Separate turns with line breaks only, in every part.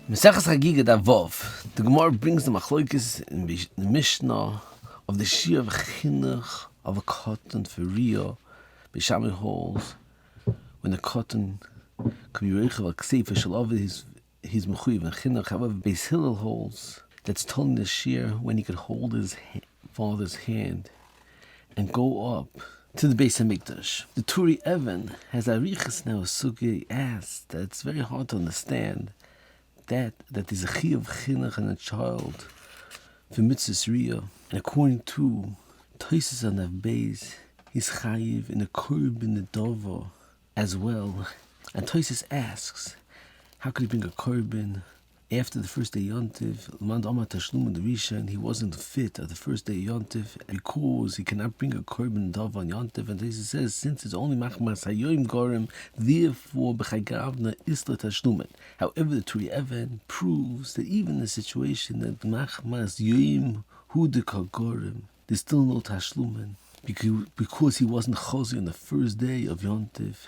Mesechus Chagigah Davov. The Gemara brings the machlokes in the Mishnah of the shear of Chinuch of a cotton for riah. Beishamai holds when the cotton could be reichav al kseifa shalov his mechuyev and Chinuch. However, Beis Hillel holds that's telling the shear when he could hold his father's hand and go up to the Beis Hamikdash. The Turi Evan has arichas now. Sugi asked that it's very hard to understand that there's a chi of chinuch and a child for mitzvahs riah. And according to Tosis on that base, he's chayiv in a korban nedava as well. And Tosis asks, how could he bring a korban after the first day Yontiv? L'mand Amar Tashlum and the Risha, and he wasn't fit at the first day Yontiv because he cannot bring a korban nedava on Yontiv. And Tosis says, since it's only machmas hayoim gorim, therefore b'chagavna isla tashlumen. However, the Turi Evan proves that even in the situation that machmas yoim hudika gorim, there's still no tashlumen because he wasn't chazi on the first day of Yontiv.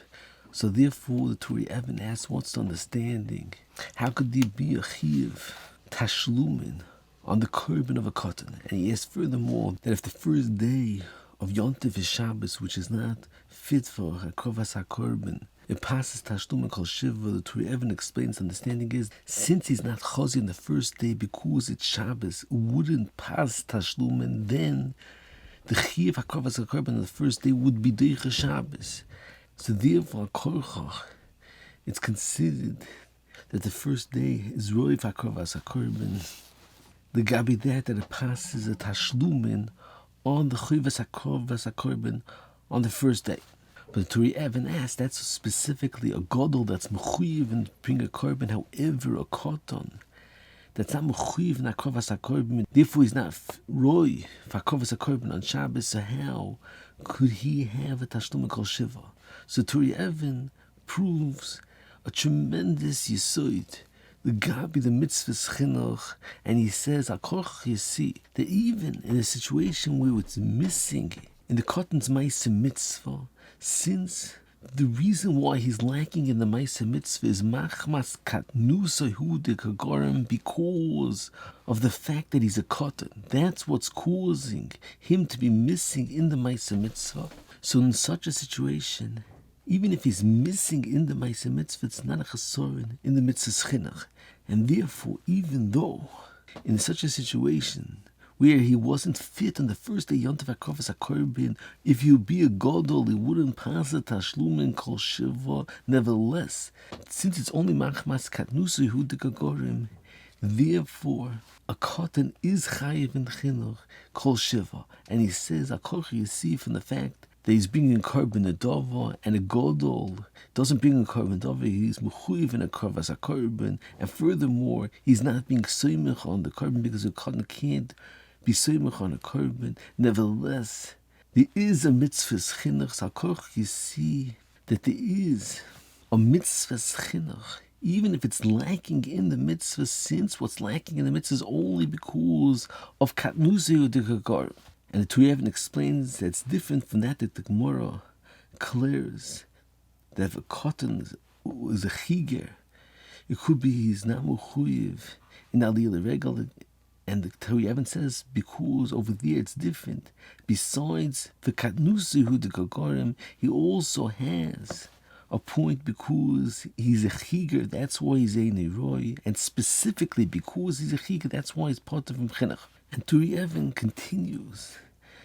So therefore, the Turi Evan asks, what's the understanding? How could there be a chiv tashlumin on the korban of a cotton? And he asks furthermore that if the first day of Yontiv is Shabbos, which is not fit for a kovas hakorban, it passes tashlumin kol shiva. The Turi Evan explains the understanding is, since he's not chazi on the first day because it's Shabbos, it wouldn't pass tashlumin, then the chiv hakovas hakorban on the first day would be deicha Shabbos. So therefore, it's considered that the first day is roi v'akorvas hakorban. The gabi that it passes a tashlumin on the chivas hakorvas hakorban on the first day. But the Turi Evan asked, that's specifically a godol that's mechuyev and bring a korban. However, a cotton that's not mechuyev and hakorvas hakorban, therefore he's not roi v'akorvas hakorban on Shabbos. So how could he have a tashlumin kol shiva? So Turi Evan proves a tremendous yisoid, the gabi, the mitzvahs chinuch, and he says, Akoch Yasi, that even in a situation where it's missing in the cotton's Maisa mitzvah, since the reason why he's lacking in the Maisa mitzvah is machmas katnusa hudikagorim, because of the fact that he's a cotton. That's what's causing him to be missing in the Maisa mitzvah. So in such a situation, even if he's missing in the Maisa mitzvah, it's not a chesorin in the mitzvahs chinuch. And therefore, even though in such a situation where he wasn't fit on the first day Yontiv hakovas hakorban, if you be a godol, he wouldn't pass a tashlumin kol shiva. Nevertheless, since it's only machmas katnusu hudikagorim, therefore a cotton is chayiv in chinuch kol shiva. And he says, Akoch Yasi, from the fact that he's bringing korban nedava, and a godol doesn't bring a korban nedava, he's mechuyev in a kovas hakorban, and furthermore, he's not being soymech on the korban because a cotton can't be soymech on a korban. Nevertheless, there is a mitzvahs chinuch. So you see that there is a mitzvahs chinuch, even if it's lacking in the mitzvah, since what's lacking in the mitzvah is only because of katnuzi udikagorim. And the Turi Evan explains that it's different from that the Gemara declares that if a cotton is a chiger, it could be he's not mechuyev in aliyah regal. And the Turi Evan says because over there it's different. Besides the katnusi hudikagorim, he also has a point because he's a chiger. That's why he's a neroi, and specifically because he's a chiger, that's why he's part of him chinuch. And Turi Evan continues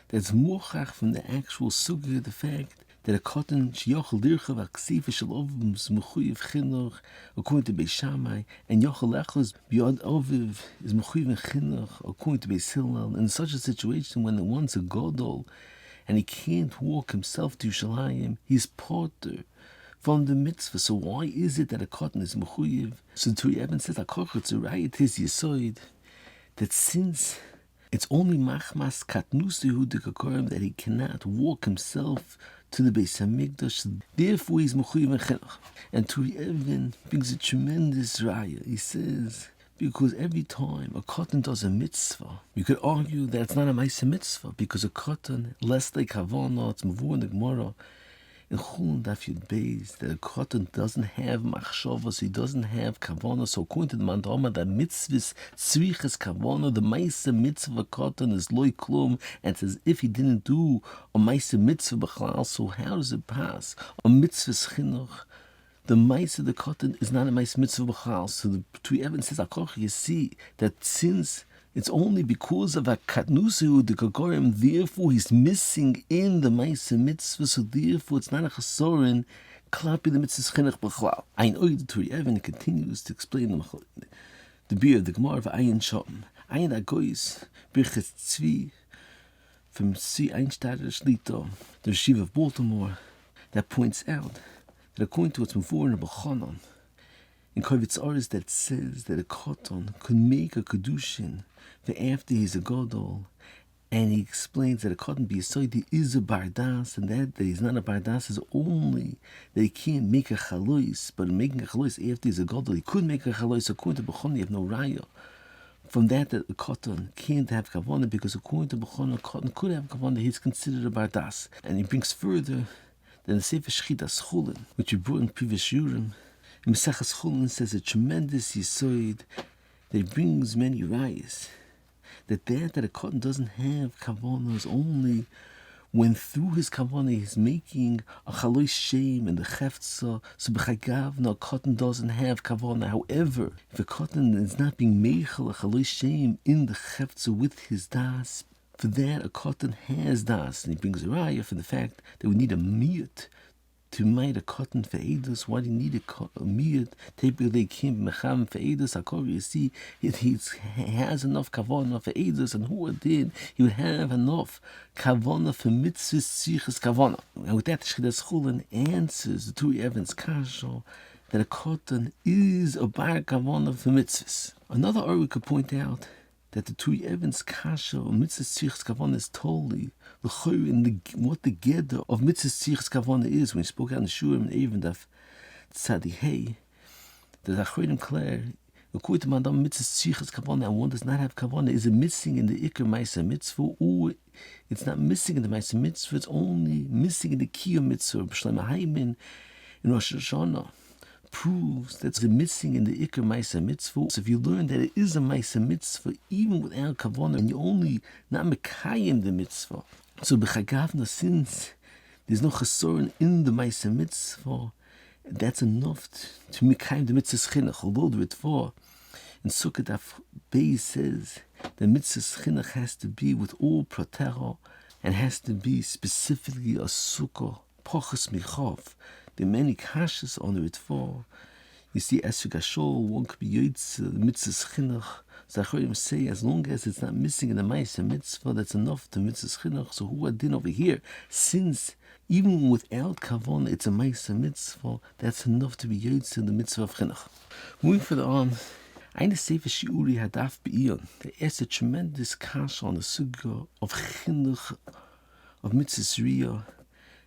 that's mochach from the actual sugya, the fact that a cotton sheyochel dircha v'aksifa shalovim mechuyev chinuch according to Beis Shammai, and yochel echos beyond oviv is mechuyev chinuch according to Beis Hillel. In such a situation, when one's a godol and he can't walk himself to Yerushalayim, he's potter from the mitzvah. So why is it that a cotton is mechuyev? So Turi Evan says, Akoch, it's a riah, his yisoid, that since it's only machmas katnusi hudikagorim that he cannot walk himself to the Beis Hamikdash, therefore he's mechuyev chinuch. And Turi Evan brings a tremendous riah. He says, because every time a cotton does a mitzvah, you could argue that it's not a Maisa mitzvah, because a cotton, less like Havana, it's mavur in the Gemara, in Chulun Daf Yud Beis that a cotton doesn't have machshavos, he doesn't have kavanah. So according to the mandama, that mitzvahs tzriches kavanah, the ma'aseh mitzvah cotton is loy klum, and it's as if he didn't do a ma'aseh mitzvah b'chlal. So how does it pass? A mitzvah's chinuch, the ma'aseh the cotton is not a ma'aseh mitzvah b'chlal. So the Tui Even says, you see that since it's only because of a katnusu the kagorim, therefore he's missing in the ma'aseh mitzvah, so therefore it's not a chasorin klapi the mitzvah chinuch b'chlal. Ein oid Tui Even continues to explain the beer of the Gemara of Ayin Shom. Ayin Agois, Birches Tzvi, from C. Einstadter Shlito, the Yeshiva of Baltimore, that points out that according to what's before in the B'chanan, in Kovitz Oris, that says that a cotton could make a kedushin for after he's a gadol, and he explains that a cotton b'yisoidi is a bardas, and that he's not a bardas is only that he can't make a chalois, but making a chalois after he's a gadol, he could make a chalois. According to B'chanan, you have no riah from that a cotton can't have kavanah, because according to B'chanan, a cotton could have kavanah, he's considered a bardas. And he brings further than the Sefer Shchitas Chulin, which we brought in previous Yurim. In Mesachas Chulin says a tremendous yisoid that he brings many riahs, that a cotton doesn't have kavanah is only when through his kavanah he's making a chalois shem and the cheftza. So b'chagavna a cotton doesn't have kavanah. However, if a cotton is not being meichel a chalois shem in the cheftza with his das, for that a cotton has das, and he brings a riah for the fact that we need a miyut to make a cotton for edus. Why do you need a miyut? Typically they can't mecham for edus. You see, he has enough kavanah for edus, and who did he would have enough kavanah for mitzvahs tzriches kavanah. And with that, Shchitas Chulin answers the Tui Evan's kasha that a cotton is a bar kavanah for mitzvahs. Another or we could point out that the Tui Evan's kasha of mitzvahs tzriches kavanah is totally in what the Geder of mitzvahs tzriches kavanah is. When he spoke out in Shurim and even Daf Tzadihei, the Achronim Claire, according to Madam mitzvahs tzriches kavanah, and one does not have kavanah, is it missing in the Iker ma'aseh mitzvah, or it's not missing in the ma'aseh mitzvah, it's only missing in the Kiyum mitzvah. B'Shlomo Hayman in Rosh Hashanah proves that it's missing in the Iker ma'aseh mitzvah. So if you learn that it is a ma'aseh mitzvah even without kavanah, and you only not mekayim the mitzvah, so b'chagavna, since there's no chasorin in the ma'aseh mitzvah, that's enough to mekayim the mitzvah chinuch. Although the Ritva in Sukkot Daf Beis says the mitzvah chinuch has to be with all protera and has to be specifically a sukkah pochas michav. There are many kashas on the Ritva. You see, as Gashol, one could be yotze the mitzvah chinuch. So I heard him say, as long as it's not missing in the ma'aseh mitzvah, that's enough to mitzvah chinuch. So who adin over here? Since even without kavanah, it's a ma'aseh mitzvah, that's enough to be yotze the mitzvah of chinuch. Moving further on, eine Sefer Shiuri Hadaf Be'iyon, they asked a tremendous kasha on the sugya of chinuch, of mitzvah riah.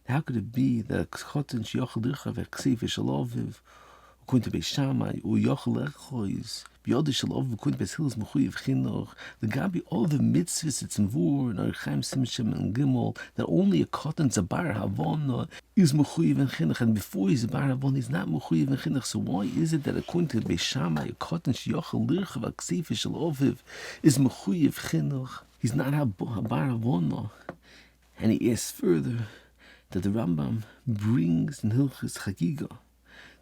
How could it be that a cotton sheyochel dircha v'kseif shalaviv according to Beis Shammai or yochel echois b'yod shalaviv according to Beis Hillel's mechuyev chinuch? The gabi all the mitzvahs it's involved in Archaim Simshem and Gimel that only a cotton's a bar havana is mechuyev in chinuch, and before he's a bar havana he's not mechuyev in chinuch. So why is it that according to Beis Shammai a cotton sheyochel dircha v'kseif shalaviv is mechuyev chinuch? He's not a bar havana. And he asks further that the Rambam brings in Hilchos Chagigah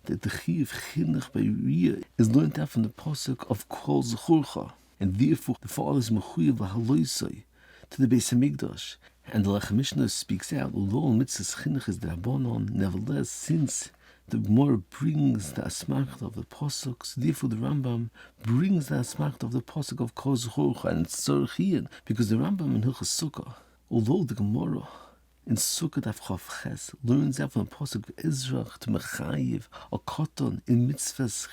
that the chiyuv chinuch by riah is learned out from the pasuk of Kol Zechorcha, and therefore the father is mechuyev lahaloisai to the Beis Hamikdash. And the Lechem Mishnah speaks out, although mitzvah chinuch is the Rabbanon, nevertheless, since the Gemara brings the asmachta of the pasuk, so therefore the Rambam brings the asmachta of the pasuk of Kol Zechorcha, and it's tzorchian, because the Rambam in Hilchos Sukkah, although the Gemara in Sukkot Daf Chav Ches learns out from the pasuk of Ezra to mechayiv a cotton in mitzvahs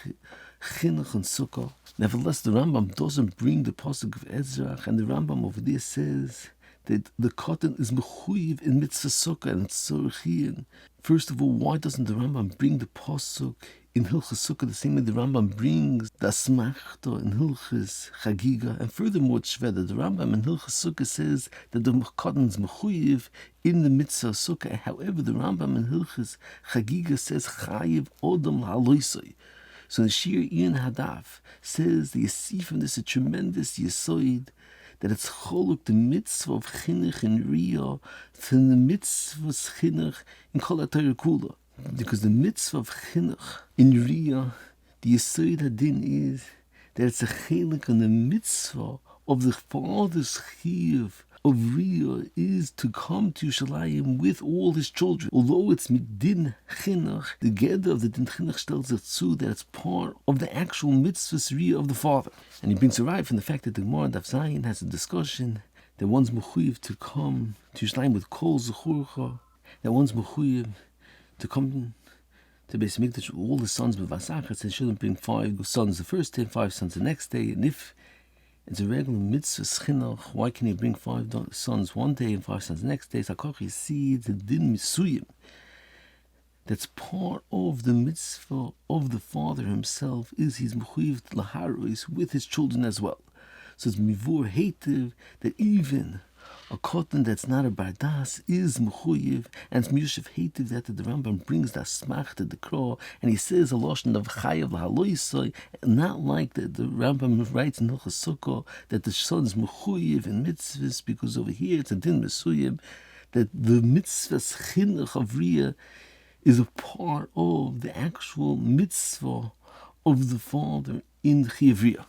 chinuch and sukkah. Nevertheless, the Rambam doesn't bring the pasuk of Ezra, and the Rambam over there says that the cotton is mechuyiv in mitzvah sukkah and it's tzorchian. First of all, why doesn't the Rambam bring the pasuk in Hilchas Sukkah, the same way the Rambam brings the Asmachta in Hilchas Chagigah. And furthermore, it's Shveda, the Rambam in Hilchas Sukkah says that the Katan is mechuyev in the mitzvah Sukkah. However, the Rambam in Hilchas Chagigah says Chayiv Odom Haloisoi. So the Shir Ian Hadaf says that you see from this a tremendous Yesoid, that it's choluk the mitzvah of Chinuch and riah from the mitzvah of Chinuch in Kol HaTorah Kula. Because the mitzvah of Chinuch in riah, the Yesoid Hadin is that it's a chelik on the mitzvah of the father's chiyuv of riah is to come to Yerushalayim with all his children. Although it's midin chinuch, the Geder of the din chinuch tells us too that it's part of the actual mitzvah riah of the father. And he brings a riah from the fact that the Gemara Daf Zayin has a discussion that one's mechuyev to come to Yerushalayim with kol zechurcha, that one's mechuyev to come to Beis Mikdash all the sons of Vasachas. They shouldn't bring 5 sons the first day, 5 sons the next day. And if it's a regular mitzvah chinuch, why can he bring 5 sons one day and 5 sons the next day? Sakach, you see the din misuyim. That's part of the mitzvah of the father himself, is his mechuyev laharos with his children as well. So it's mivur hativ that even a cotton that's not a bardas is mechuyev, and it's miyushev hativ that the Rambam brings that smach to the crow, and he says a lashon of chayav lahaloisoi, not like that the Rambam writes in Hilchas Sukkah that the son's mechuyev in mitzvahs, because over here it's a din mesuyim that the mitzvahs chinuch of riah is a part of the actual mitzvah of the father in chiyuv riah.